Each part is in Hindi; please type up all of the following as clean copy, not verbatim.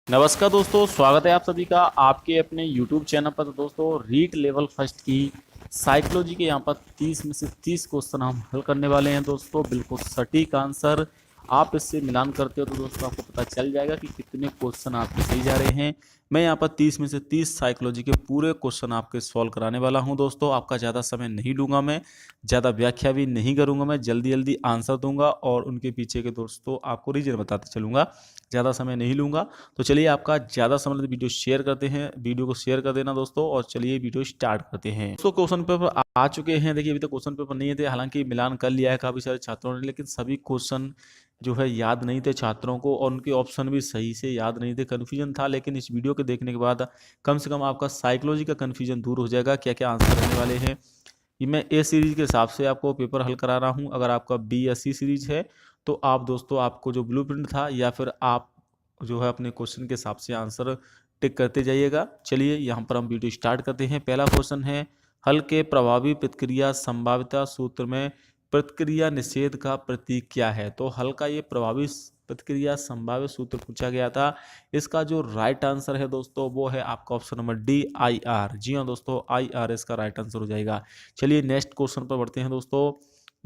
नमस्कार दोस्तों, स्वागत है आप सभी का आपके अपने YouTube चैनल पर। तो दोस्तों, रीट लेवल फर्स्ट की साइकोलॉजी के यहाँ पर 30 में से 30 क्वेश्चन हम हल करने वाले हैं दोस्तों। बिल्कुल सटीक आंसर आप इससे मिलान करते हो तो दोस्तों आपको पता चल जाएगा कि कितने क्वेश्चन आपके सही जा रहे हैं। मैं यहाँ पर 30 में से 30 साइकोलॉजी के पूरे क्वेश्चन आपके सॉल्व कराने वाला हूँ दोस्तों। आपका ज़्यादा समय नहीं लूँगा, मैं ज़्यादा व्याख्या भी नहीं करूँगा, मैं जल्दी जल्दी आंसर दूंगा और उनके पीछे के दोस्तों आपको रीजन बताते चलूँगा। ज़्यादा समय नहीं लूँगा। तो चलिए, आपका ज़्यादा समय तो वीडियो शेयर करते हैं, वीडियो को शेयर कर देना दोस्तों। और चलिए वीडियो स्टार्ट करते हैं दोस्तों। क्वेश्चन पेपर आ चुके हैं। देखिए, अभी तक क्वेश्चन पेपर नहीं थे, हालांकि मिलान कर लिया है काफ़ी सारे छात्रों ने, लेकिन सभी क्वेश्चन जो है याद नहीं थे छात्रों को, और उनके ऑप्शन भी सही से याद नहीं थे, कन्फ्यूजन था। लेकिन इस वीडियो के देखने के बाद कम से कम आपका साइकोलॉजी का कन्फ्यूजन दूर हो जाएगा, क्या क्या आंसर रहने वाले हैं। ये मैं ए सीरीज के हिसाब से आपको पेपर हल करा रहा हूँ। अगर आपका बी या सी सीरीज है तो आप दोस्तों, आपको जो ब्लूप्रिंट था या फिर आप जो है अपने क्वेश्चन के हिसाब से आंसर टिक करते जाइएगा। चलिए यहाँ पर हम वीडियो स्टार्ट करते हैं। पहला क्वेश्चन है, हल के प्रभावी प्रतिक्रिया संभाव्यता सूत्र में प्रतिक्रिया निषेध का प्रतीक क्या है। तो हल का ये प्रभावी प्रतिक्रिया संभाव्य सूत्र पूछा गया था। इसका जो राइट आंसर है दोस्तों वो है आपका option number D, I R. जी हाँ दोस्तों, आई आर इसका राइट आंसर हो जाएगा। चलिए नेक्स्ट क्वेश्चन पर बढ़ते हैं दोस्तों।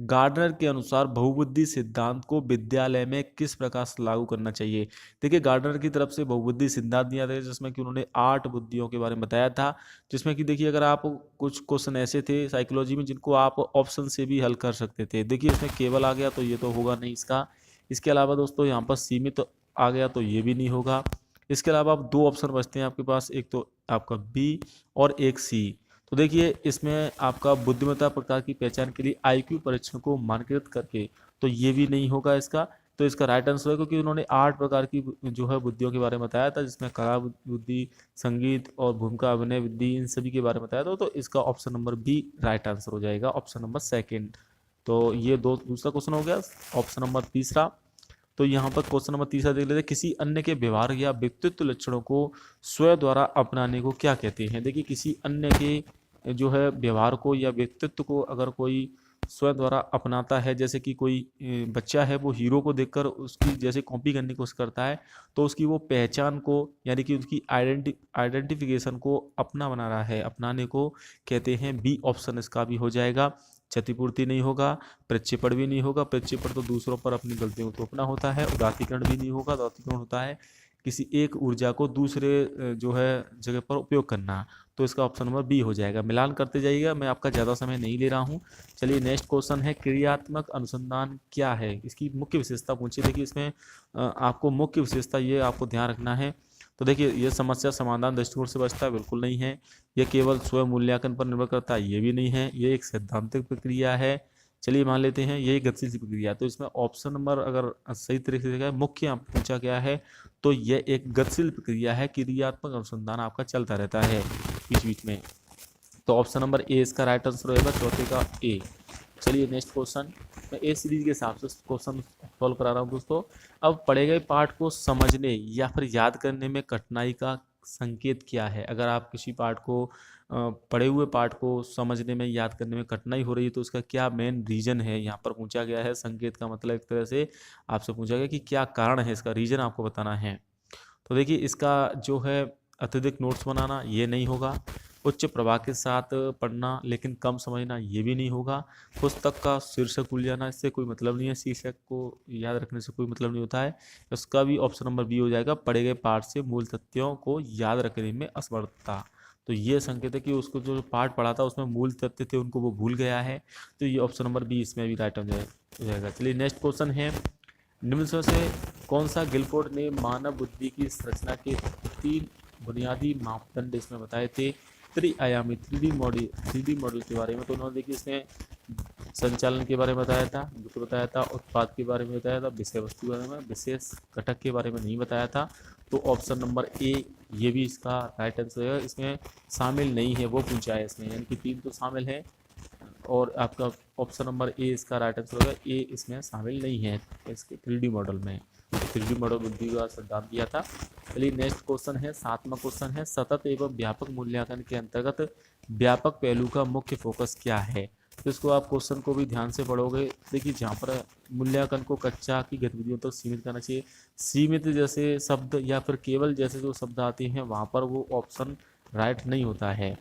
गार्डनर के अनुसार बहुबुद्धि सिद्धांत को विद्यालय में किस प्रकार से लागू करना चाहिए। देखिए, गार्डनर की तरफ से बहुबुद्धि सिद्धांत दिया था, जिसमें कि उन्होंने 8 बुद्धियों के बारे में बताया था। जिसमें कि देखिए, अगर आप कुछ क्वेश्चन ऐसे थे साइकोलॉजी में जिनको आप ऑप्शन से भी हल कर सकते थे। देखिए, इसमें केवल आ गया तो ये तो होगा नहीं इसका। इसके अलावा दोस्तों यहाँ पर सीमित आ गया तो ये भी नहीं होगा। इसके अलावा आप 2 ऑप्शन बचते हैं आपके पास, एक तो आपका बी और एक सी। तो देखिए, इसमें आपका बुद्धिमत्ता प्रकार की पहचान के लिए आईक्यू परीक्षण को मानकीकृत करके, तो ये भी नहीं होगा इसका। तो इसका राइट आंसर है, क्योंकि उन्होंने 8 प्रकार की जो है बुद्धियों के बारे में बताया था, जिसमें कला बुद्धि, संगीत और भूमिका अभिनय बुद्धि, इन सभी के बारे में बताया था। तो इसका option number B right answer हो जाएगा, ऑप्शन नंबर सेकेंड। तो ये दूसरा क्वेश्चन हो गया। ऑप्शन नंबर तीसरा, तो यहाँ पर क्वेश्चन नंबर तीसरा देख लेते हैं। किसी अन्य के व्यवहार या व्यक्तित्व लक्षणों को स्वयं द्वारा अपनाने को क्या कहते हैं। देखिए, किसी अन्य के जो है व्यवहार को या व्यक्तित्व को अगर कोई स्वयं द्वारा अपनाता है, जैसे कि कोई बच्चा है वो हीरो को देखकर उसकी जैसे कॉपी करने की कोशिश करता है, तो उसकी वो पहचान को यानी कि उसकी आइडेंटिफिकेशन को अपना बना रहा है, अपनाने को कहते हैं बी ऑप्शन इसका भी हो जाएगा। क्षतिपूर्ति नहीं होगा, प्रक्षेपण भी नहीं होगा। प्रक्षेपण तो दूसरों पर अपनी गलतियों को थोपना होता है। उदात्तीकरण भी नहीं होगा। उदात्तीकरण होता है किसी एक ऊर्जा को दूसरे जो है जगह पर उपयोग करना। तो इसका ऑप्शन नंबर बी हो जाएगा। मिलान करते जाइएगा, मैं आपका ज़्यादा समय नहीं ले रहा हूँ। चलिए नेक्स्ट क्वेश्चन है, क्रियात्मक अनुसंधान क्या है, इसकी मुख्य विशेषता पूछिए। देखिए, इसमें आपको मुख्य विशेषता ये आपको ध्यान रखना है। तो देखिए, ये समस्या समाधान दृष्टिकोण से बचता है, बिल्कुल नहीं है। यह केवल स्वयं मूल्यांकन पर निर्भर करता है, ये भी नहीं है। ये एक सैद्धांतिक प्रक्रिया है। चलिए मान लेते हैं ये गतिशील प्रक्रिया। तो इसमें ऑप्शन नंबर अगर सही तरीके से मुख्य पूछा गया है तो यह एक गतिशील प्रक्रिया है। क्रियात्मक अनुसंधान आपका चलता रहता है बीच बीच में। तो ऑप्शन नंबर ए इसका राइट आंसर होगा, चौथे का ए। चलिए नेक्स्ट क्वेश्चन, मैं ए सीरीज के हिसाब से क्वेश्चन सॉल्व करा रहा हूँ दोस्तों। अब पढ़े गए पाठ को समझने या फिर याद करने में कठिनाई का संकेत क्या है। अगर आप किसी पाठ को पढ़े हुए पाठ को समझने में याद करने में कठिनाई हो रही है तो उसका क्या मेन रीजन है, यहाँ पर पूछा गया है। संकेत का मतलब एक तरह से आपसे पूछा गया कि क्या कारण है, इसका रीजन आपको बताना है। तो देखिए, इसका जो है अत्यधिक नोट्स बनाना, ये नहीं होगा। उच्च प्रवाह के साथ पढ़ना लेकिन कम समझना, ये भी नहीं होगा। पुस्तक का शीर्षक भूल जाना, इससे कोई मतलब नहीं है। शीर्षक को याद रखने से कोई मतलब नहीं होता है। इसका भी ऑप्शन नंबर बी हो जाएगा, पढ़े गए पाठ से मूल तथ्यों को याद रखने में असमर्थता। तो ये संकेत है कि उसको जो पाठ पढ़ा था उसमें मूल तथ्य थे, उनको वो भूल गया है। तो ये ऑप्शन नंबर बी इसमें भी राइट हो जाएगा। चलिए नेक्स्ट क्वेश्चन है, निम्न से कौन सा गिलफोर्ड ने मानव बुद्धि की संरचना के 3 बुनियादी मापदंड इसमें बताए थे। त्रिआयामी 3D मॉडल के बारे में। तो उन्होंने देखिए इसमें संचालन के बारे में बताया था, बताया था उत्पाद के बारे में बताया था, विषय वस्तु के बारे में, विशेष घटक के बारे में नहीं बताया था। तो ऑप्शन नंबर ए ये भी इसका राइट आंसर है। इसमें शामिल नहीं है वो पूछा है इसमें, यानी कि 3 तो शामिल है और आपका ऑप्शन नंबर ए इसका राइट आंसर होगा। ए इसमें शामिल नहीं है इसके 3D मॉडल में। 3D मॉडल बुद्धि का सिद्धांत दिया था। चलिए नेक्स्ट क्वेश्चन है, 7वां क्वेश्चन है, सतत एवं व्यापक मूल्यांकन के अंतर्गत व्यापक पहलू का मुख्य फोकस क्या है। तो इसको आप क्वेश्चन को भी ध्यान से पढ़ोगे। देखिए जहाँ पर मूल्यांकन को कक्षा की गतिविधियों तक सीमित करना चाहिए, सीमित जैसे शब्द या फिर केवल जैसे जो शब्द आते हैं वहाँ पर वो ऑप्शन राइट नहीं होता है।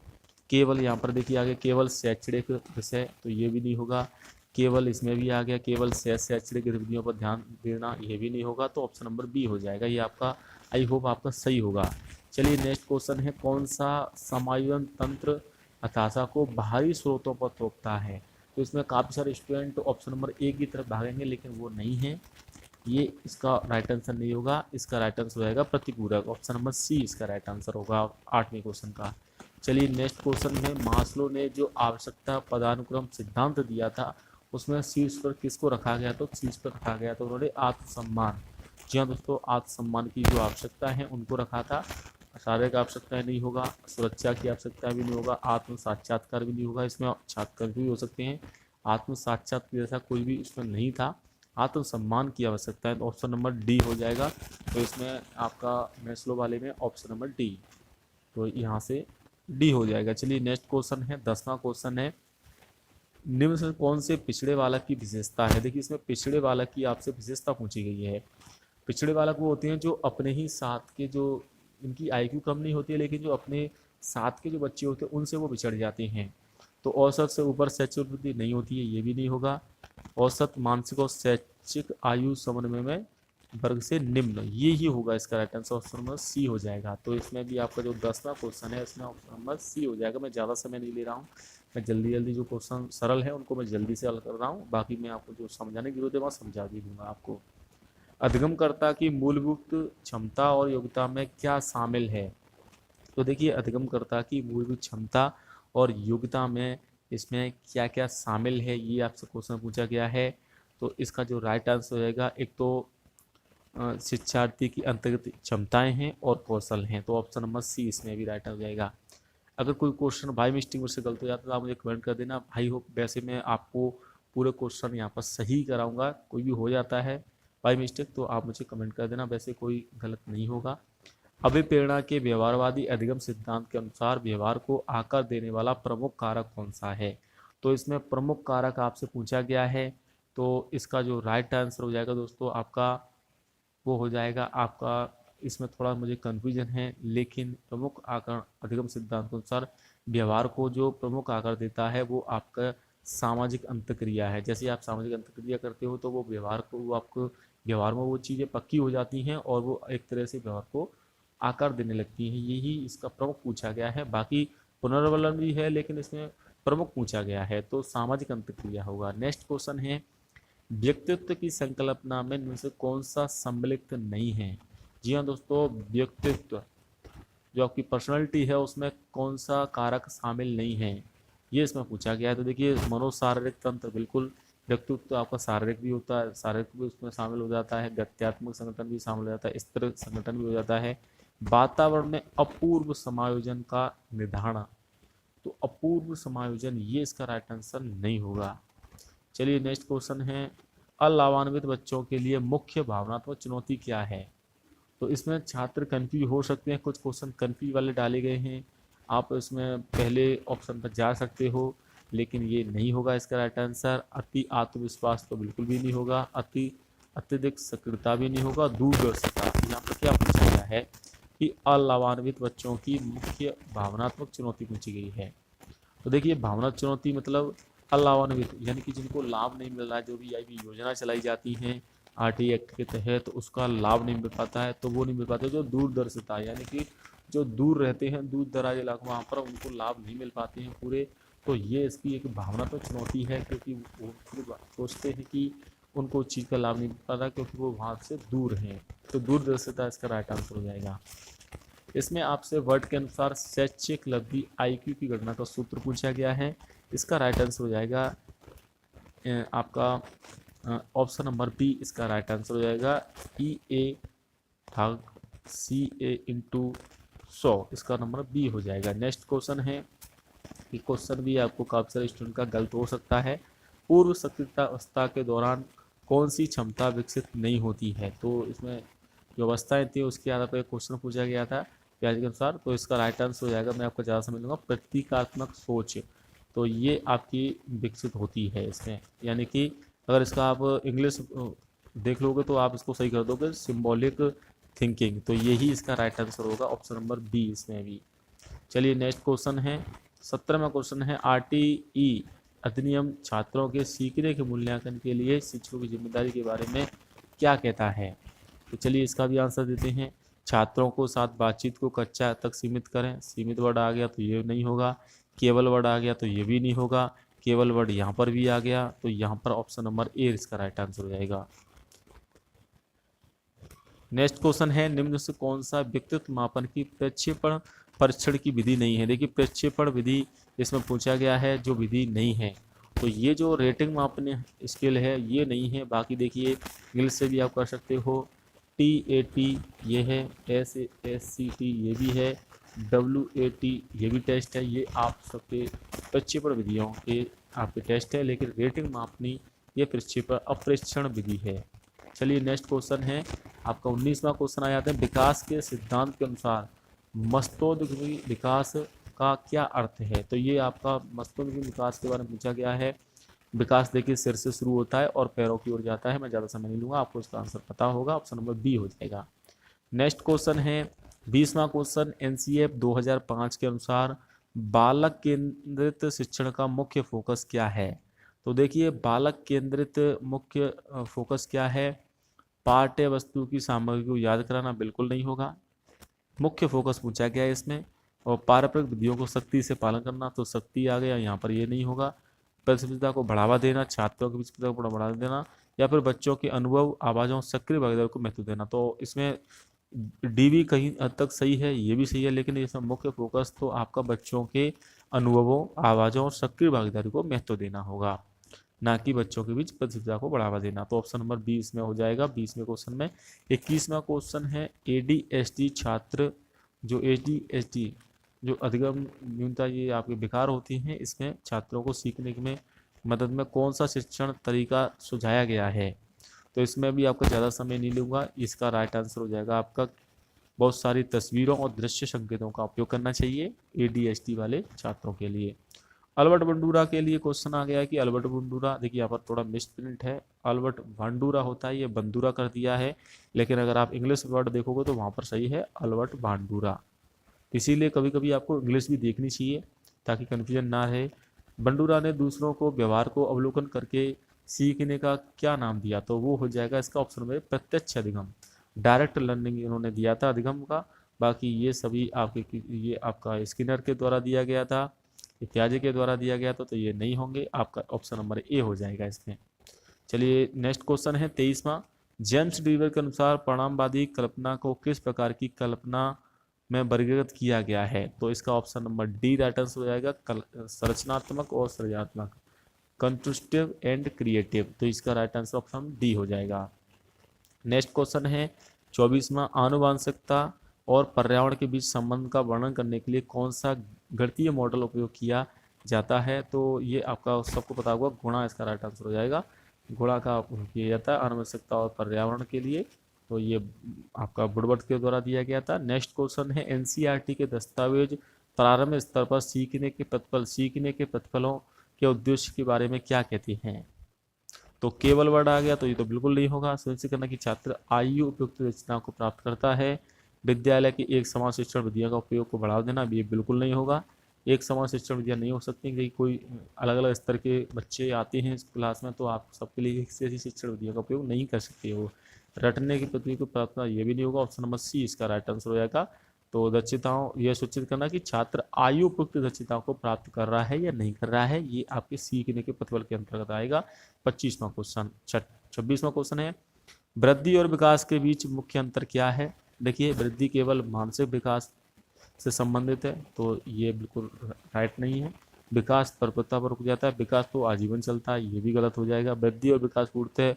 केवल यहाँ पर देखिए आगे केवल शैक्षणिक विषय, तो ये भी नहीं होगा। केवल इसमें भी आ गया केवल शैक्षणिक गतिविधियों पर ध्यान देना, ये भी नहीं होगा। तो ऑप्शन नंबर बी हो जाएगा ये आपका। आई होप आपका सही होगा। चलिए नेक्स्ट क्वेश्चन है, कौन सा समायोजन तंत्र हताशा को बाहरी स्रोतों पर थोपता है। तो इसमें काफ़ी सारे स्टूडेंट ऑप्शन नंबर ए की तरफ भागेंगे, लेकिन वो नहीं है। ये इसका राइट आंसर नहीं होगा। इसका राइट आंसर हो जाएगा प्रतिपूरक, ऑप्शन नंबर सी इसका राइट आंसर होगा 8वें क्वेश्चन का। चलिए नेक्स्ट क्वेश्चन है, मास्लो ने जो आवश्यकता पदानुक्रम सिद्धांत दिया था उसमें शीर्ष पर किसको रखा गया, तो शीर्ष पर रखा गया तो उन्होंने आत्मसम्मान। जी हाँ दोस्तों, आत्मसम्मान की जो आवश्यकता है उनको रखा था। शारीरिक आवश्यकताएं नहीं होगा, सुरक्षा की आवश्यकता भी नहीं होगा, आत्म साक्षात्कार भी नहीं होगा। इसमें साक्षात्कार भी हो सकते हैं, आत्म साक्षात्कार जैसा कोई भी इसमें नहीं था। आत्मसम्मान की आवश्यकता है, तो ऑप्शन नंबर डी हो जाएगा। तो इसमें आपका मैस्लो वाले में ऑप्शन नंबर डी, तो यहाँ से डी हो जाएगा। चलिए नेक्स्ट क्वेश्चन है, 10वां क्वेश्चन है, निम्न से कौन से पिछड़े बालक की विशेषता है। देखिए इसमें पिछड़े बालक की आपसे विशेषता पूछी गई है। पिछड़े बालक वो होते हैं जो अपने ही साथ के, जो इनकी आईक्यू कम नहीं होती है लेकिन जो अपने साथ के जो बच्चे होते हैं उनसे वो बिछड़ जाते हैं। तो औसत से ऊपर शैक्षिक वृद्धि नहीं होती है, ये भी नहीं होगा। औसत मानसिक और शैक्षिक आयु समन्वय में वर्ग से निम्न, ये ही होगा इसका right answer, option number C हो जाएगा। तो इसमें भी आपका जो 10वां क्वेश्चन है इसमें ऑप्शन नंबर सी हो जाएगा। मैं ज़्यादा समय नहीं ले रहा हूँ, मैं जल्दी जल्दी जो क्वेश्चन सरल है उनको मैं जल्दी से हल कर रहा हूँ, बाकी मैं आपको जो समझाने की जरूरत है वहाँ समझा भी दूंगा आपको। अधिगमकर्ता की मूलभूत क्षमता और योग्यता में क्या शामिल है। तो देखिए अधिगमकर्ता की मूलभूत क्षमता और योग्यता में इसमें क्या क्या शामिल है, ये आपसे क्वेश्चन पूछा गया है। तो इसका जो राइट आंसर हो जाएगा, एक तो शिक्षार्थी की अंतर्गत क्षमताएं हैं और कौशल हैं, तो ऑप्शन नंबर सी इसमें भी राइट हो जाएगा। अगर कोई क्वेश्चन बाई मिस्टेक मुझसे गलत हो जाता है तो आप मुझे कमेंट कर देना भाई। हो वैसे मैं आपको पूरे क्वेश्चन यहाँ पर सही कराऊंगा, कोई भी हो जाता है बाई मिस्टेक तो आप मुझे कमेंट कर देना, वैसे कोई गलत नहीं होगा। अभिप्रेरणा के व्यवहारवादी अधिगम सिद्धांत के अनुसार व्यवहार को आकार देने वाला प्रमुख कारक कौन सा है। तो इसमें प्रमुख कारक आपसे पूछा गया है, तो इसका जो राइट आंसर हो जाएगा दोस्तों आपका, वो हो जाएगा आपका, इसमें थोड़ा मुझे कन्फ्यूजन है लेकिन प्रमुख आकार अधिगम सिद्धांत के अनुसार व्यवहार को जो प्रमुख आकार देता है वो आपका सामाजिक अंतक्रिया है। जैसे आप सामाजिक अंतक्रिया करते हो तो वो व्यवहार को, वो आपको व्यवहार में वो चीज़ें पक्की हो जाती हैं और वो एक तरह से व्यवहार को आकार देने लगती हैं। यही इसका प्रमुख पूछा गया है, बाकी पुनर्वलन भी है लेकिन इसमें प्रमुख पूछा गया है तो सामाजिक अंतक्रिया होगा। नेक्स्ट क्वेश्चन है, व्यक्तित्व की संकल्पना में इनमें से कौन सा सम्मिलित नहीं है। जी हाँ दोस्तों, व्यक्तित्व जो आपकी पर्सनालिटी है उसमें कौन सा कारक शामिल नहीं है, ये इसमें पूछा गया है। तो देखिए मनोशारीरिक तंत्र, बिल्कुल व्यक्तित्व तो आपका शारीरिक भी होता है, शारीरिक भी उसमें शामिल हो जाता है, गत्यात्मक संगठन भी शामिल हो जाता है, स्तर संगठन भी हो जाता है। वातावरण में अपूर्व समायोजन का निर्धारण, तो अपूर्व समायोजन ये इसका राइट आंसर नहीं होगा। चलिए नेक्स्ट क्वेश्चन है, अलावान्वित बच्चों के लिए मुख्य भावनात्मक चुनौती क्या है। तो इसमें छात्र कंफ्यूज हो सकते हैं, कुछ क्वेश्चन कंफ्यूज वाले डाले गए हैं, आप इसमें पहले ऑप्शन पर जा सकते हो लेकिन ये नहीं होगा इसका राइट आंसर। अति आत्मविश्वास तो बिल्कुल भी नहीं होगा, अत्यधिक सक्रियता भी नहीं होगा, दूरदर्शिता। यहाँ पर क्या पूछा गया है कि अलावान्वित बच्चों की मुख्य भावनात्मक चुनौती पूछी गई है। तो देखिए भावनात्मक चुनौती मतलब अलावान्वित यानी कि जिनको लाभ नहीं मिल रहा है, जो भी आई योजना चलाई जाती है आरटी एक्ट के तहत तो उसका लाभ नहीं मिल पाता है, तो वो नहीं मिल पाता। जो दूरदर्शिता यानी कि जो दूर रहते हैं, दूर दराज इलाकों वहाँ पर उनको लाभ नहीं मिल पाते हैं पूरे, तो ये इसकी एक भावनात्मक चुनौती है क्योंकि वो सोचते हैं कि उनको उस चीज़ का लाभ नहीं मिल पाता क्योंकि वो वहाँ से दूर हैं। तो दूरदर्शिता इसका राइट आंसर हो जाएगा। इसमें आपसे वर्ड के अनुसार शैक्षिक उपलब्धि आईक्यू की गणना का सूत्र पूछा गया है। इसका राइट आंसर हो जाएगा आपका ऑप्शन नंबर बी इसका राइट आंसर हो जाएगा, ई ए भाग सी ए इंटू 100, इसका नंबर बी हो जाएगा। नेक्स्ट क्वेश्चन है, ये क्वेश्चन भी आपको काफ़ी सारे स्टूडेंट का गलत हो सकता है, पूर्व सक्रियता अवस्था के दौरान कौन सी क्षमता विकसित नहीं होती है। तो इसमें जो अवस्थाएं थी उसके आधार पर क्वेश्चन पूछा गया था व्याज के अनुसार, तो इसका राइट आंसर हो जाएगा, मैं आपको ज़्यादा समझ लूँगा, प्रतीकात्मक सोच। तो ये आपकी विकसित होती है इसमें, यानी कि अगर इसका आप इंग्लिश देख लोगे तो आप इसको सही कर दोगे, सिंबॉलिक थिंकिंग। तो यही इसका राइट आंसर होगा, ऑप्शन नंबर बी इसमें भी। चलिए नेक्स्ट क्वेश्चन है, 17वां क्वेश्चन है, आरटीई अधिनियम छात्रों के सीखने के मूल्यांकन के लिए शिक्षकों की जिम्मेदारी के बारे में क्या कहता है? तो चलिए इसका भी आंसर देते हैं। छात्रों को साथ बातचीत को कक्षा तक सीमित करें, सीमित वर्ड आ गया तो ये नहीं होगा, केवल वर्ड आ गया तो ये भी नहीं होगा, केवल वर्ड यहाँ पर भी आ गया तो यहाँ पर ऑप्शन नंबर ए इसका राइट आंसर हो जाएगा। नेक्स्ट क्वेश्चन है, निम्न से कौन सा व्यक्तित्व मापन की प्रक्षेपण परीक्षण की विधि नहीं है? देखिए प्रक्षेपण विधि इसमें पूछा गया है, जो विधि नहीं है। तो ये जो रेटिंग मापने स्केल है ये नहीं है। बाकी देखिए इंग्लिश से भी आप कर सकते हो, TAT ये है, SAT ये भी है, WAT ये भी टेस्ट है। ये आप सबके प्रक्षेपण विधियों के आपके टेस्ट है, लेकिन रेटिंग मापनी ये प्रक्षेपण अप्रेक्षण विधि है। चलिए नेक्स्ट क्वेश्चन है आपका 19वां क्वेश्चन आ जाता है, विकास के सिद्धांत के अनुसार मस्तोद्यमी विकास का क्या अर्थ है? तो ये आपका मस्तोद्यमी विकास के बारे में पूछा गया है। विकास देखिए सिर से शुरू होता है और पैरों की ओर जाता है। मैं ज़्यादा समय नहीं लूँगा, आपको इसका आंसर पता होगा, ऑप्शन नंबर बी हो जाएगा। नेक्स्ट क्वेश्चन है 20वां क्वेश्चन, NCF 2005 के अनुसार बालक केंद्रित शिक्षण का मुख्य फोकस क्या है? तो देखिए बालक केंद्रित मुख्य फोकस क्या है? पाठ्य वस्तु की सामग्री को याद कराना बिल्कुल नहीं होगा, मुख्य फोकस पूछा गया है इसमें। और पारंपरिक विधियों को सख्ती से पालन करना, तो सख्ती आ गया यहाँ पर, ये नहीं होगा। प्रतिस्पर्धा को बढ़ावा देना, छात्रों के बीच प्रतिस्पर्धा को बढ़ावा देना, या फिर बच्चों के अनुभव आवाज़ों सक्रिय भागीदारी को महत्व देना। तो इसमें डी भी कहीं हद तक सही है, ये भी सही है, लेकिन इसमें मुख्य फोकस तो आपका बच्चों के अनुभवों, आवाज़ों और सक्रिय भागीदारी को महत्व देना होगा, ना कि बच्चों के बीच प्रतिस्पर्धा को बढ़ावा देना। तो ऑप्शन नंबर बी इसमें हो जाएगा 20वें क्वेश्चन में। 21वां क्वेश्चन है, ADHD छात्र, जो ADHD जो अधिगम न्यूनता ये आपके बेकार होती हैं, इसमें छात्रों को सीखने में मदद में कौन सा शिक्षण तरीका सुझाया गया है? तो इसमें भी आपका ज़्यादा समय नहीं लूँगा, इसका राइट आंसर हो जाएगा आपका बहुत सारी तस्वीरों और दृश्य संकेतों का उपयोग करना चाहिए ADHD वाले छात्रों के लिए। अल्बर्ट बंडूरा के लिए क्वेश्चन आ गया है कि अल्बर्ट बंडूरा, देखिए यहाँ पर थोड़ा मिस प्रिंट है, अल्बर्ट भांडूरा होता है, ये बंदूरा कर दिया है, लेकिन अगर आप इंग्लिश वर्ड देखोगे तो वहाँ पर सही है अल्बर्ट भांडूरा। इसीलिए कभी कभी आपको इंग्लिश भी देखनी चाहिए ताकि कन्फ्यूजन ना रहे। बंडूरा ने दूसरों को व्यवहार को अवलोकन करके सीखने का क्या नाम दिया? तो वो हो जाएगा इसका ऑप्शन में प्रत्यक्ष अधिगम, डायरेक्ट लर्निंग इन्होंने दिया था अधिगम का। बाकी ये सभी आपके, ये आपका स्किनर के द्वारा दिया गया था, इत्यादि के द्वारा दिया गया था, तो ये नहीं होंगे, आपका ऑप्शन नंबर ए हो जाएगा इसमें। चलिए नेक्स्ट क्वेश्चन है 23वां, जेम्स डीवर के अनुसार परिणामवादी कल्पना को किस प्रकार की कल्पना में वर्गीकृत किया गया है? तो इसका option number D right answer हो जाएगा, संरचनात्मक और सृजनात्मक, कंस्ट्रक्टिव एंड क्रिएटिव। तो इसका राइट आंसर ऑप्शन डी हो जाएगा। नेक्स्ट क्वेश्चन है 24वां, आनुवांशिकता और पर्यावरण के बीच संबंध का वर्णन करने के लिए कौन सा गणितीय मॉडल उपयोग किया जाता है? तो ये आपका सबको पता होगा, गुणा इसका राइट आंसर हो जाएगा। गुणा का उपयोग किया जाता है आनुवंशिकता और पर्यावरण के लिए, तो ये आपका वुडवर्ड के द्वारा दिया गया था। नेक्स्ट क्वेश्चन है, NCERT के दस्तावेज प्रारंभिक स्तर पर सीखने के प्रतिफलों के उद्देश्य के बारे में क्या कहते हैं? तो केवल वर्ड आ गया तो ये तो बिल्कुल नहीं होगा। सुनिश्चित करना कि छात्र आयु उपयुक्त रचना को प्राप्त करता है, विद्यालय की एक समान शिक्षण विधियों का उपयोग को बढ़ावा देना, ये बिल्कुल नहीं होगा। एक समान शिक्षण विधियाँ नहीं हो सकती, क्योंकि कोई अलग अलग स्तर के बच्चे आते हैं इस क्लास में, तो आप सबके लिए एक से ऐसी शिक्षण विधियों का उपयोग नहीं कर सकते हो। रटने की पृथ्वी को प्राप्त करना, ये भी नहीं होगा, ऑप्शन नंबर सी इसका राइट आंसर हो जाएगा। तो दक्षताओं, यह सुनिश्चित करना कि छात्र आयु उपयुक्त दक्षताओं को प्राप्त कर रहा है या नहीं कर रहा है, ये आपके सीखने के प्रतिफल के अंतर्गत आएगा। 25वां क्वेश्चन। 26वां क्वेश्चन है, वृद्धि और विकास के बीच मुख्य अंतर क्या है? देखिए वृद्धि केवल मानसिक विकास से संबंधित है, तो ये बिल्कुल राइट नहीं है। विकास परिपक्वता पर रुक जाता है, विकास तो आजीवन चलता है, ये भी गलत हो जाएगा। वृद्धि और विकास पूर्णतः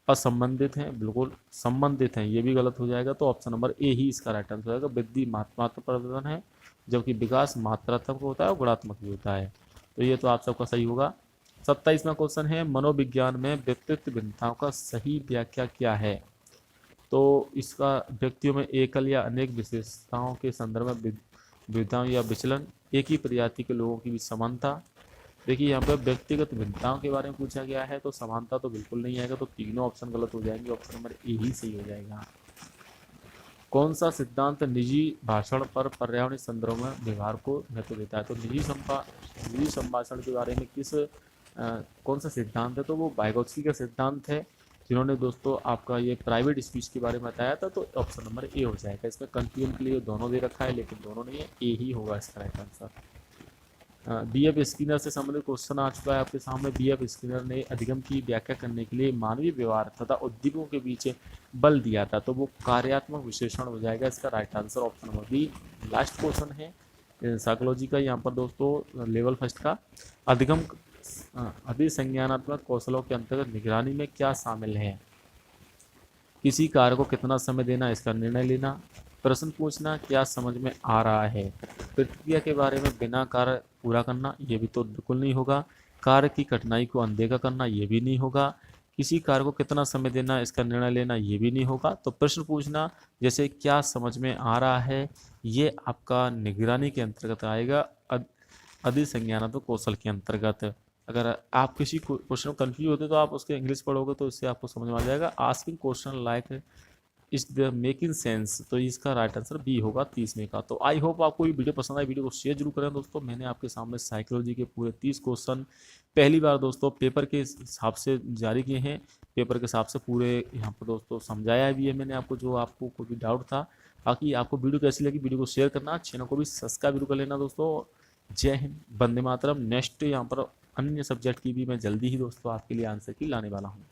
असंबंधित हैं, बिल्कुल संबंधित हैं, ये भी गलत हो जाएगा। तो ऑप्शन नंबर ए ही इसका राइट आंसर होगा। वृद्धि मात्रात्मक परिवर्तन है, जबकि विकास मात्रात्मक होता है और गुणात्मक भी होता है, तो ये तो आप सबका सही होगा। 27वां क्वेश्चन है, मनोविज्ञान में व्यक्तित्व भिन्नताओं का सही व्याख्या क्या है? तो इसका व्यक्तियों में एकल या अनेक विशेषताओं के संदर्भ में विविधताओं या विचलन, एक ही प्रजाति के लोगों की भी समानता, देखिए यहाँ पर व्यक्तिगत भिन्नताओं के बारे में पूछा गया है, तो समानता तो बिल्कुल नहीं आएगा, तो तीनों ऑप्शन गलत हो जाएंगे, ऑप्शन नंबर ए ही सही हो जाएगा। कौन सा सिद्धांत निजी भाषण पर पर्यावरणीय संदर्भ में व्यवहार को महत्व देता है? तो निजी संभाषण के बारे में कौन सा सिद्धांत है? तो वो वाइगोत्स्की का सिद्धांत है, जिन्होंने दोस्तों आपका ये प्राइवेट स्पीच के बारे में बताया था। तो ऑप्शन नंबर ए हो जाएगा। इसमें कंफ्यूजन के लिए दोनों दे रखा है, लेकिन दोनों नहीं है, ए ही होगा इसका right answer. B F Skinner से संबंधित क्वेश्चन आ चुका है आपके सामने। बी एफ स्किनर ने अधिगम की व्याख्या करने के लिए मानवीय व्यवहार तथा उद्दीपकों के बीच बल दिया था, तो वो कार्यात्मक विश्लेषण हो जाएगा इसका right answer. Option number B last question है साइकोलॉजी का, यहाँ पर दोस्तों लेवल फर्स्ट का। अधिगम अभिसंज्ञानात्मक कौशलों के अंतर्गत निगरानी में क्या शामिल है? किसी कार्य को कितना समय देना, इसका निर्णय लेना। प्रश्न पूछना, क्या समझ में आ रहा है। प्रतिक्रिया के बारे में बिना कार्य पूरा करना, ये भी तो बिल्कुल नहीं होगा। कार्य की कठिनाई को अनदेखा करना, ये भी नहीं होगा। किसी कार्य को कितना समय देना, इसका निर्णय लेना, ये भी नहीं होगा। तो प्रश्न पूछना जैसे क्या समझ में आ रहा है, ये आपका निगरानी के अंतर्गत आएगा, अधिसंज्ञानात्मक कौशल के अंतर्गत। अगर आप किसी क्वेश्चन कंफ्यूज होते तो आप उसके इंग्लिश पढ़ोगे तो इससे आपको समझ में आ जाएगा। Asking question like is the making sense, तो इसका राइट आंसर बी होगा 30वें का। तो आई होप आपको ये वीडियो पसंद आई। वीडियो को शेयर जरूर करें दोस्तों। मैंने आपके सामने साइकोलॉजी के पूरे 30 क्वेश्चन पहली बार दोस्तों पेपर के हिसाब से जारी किए हैं। पेपर के हिसाब से पूरे यहाँ पर दोस्तों समझाया भी है मैंने आपको, जो आपको कोई भी डाउट था। बाकी आपको वीडियो कैसी लगी, वीडियो को शेयर करना, चैनल को भी सब्सक्राइब जरूर कर लेना दोस्तों। जय हिंद, वंदे मातरम। नेक्स्ट यहाँ पर अन्य सब्जेक्ट की भी मैं जल्दी ही दोस्तों आपके लिए आंसर की लाने वाला हूँ।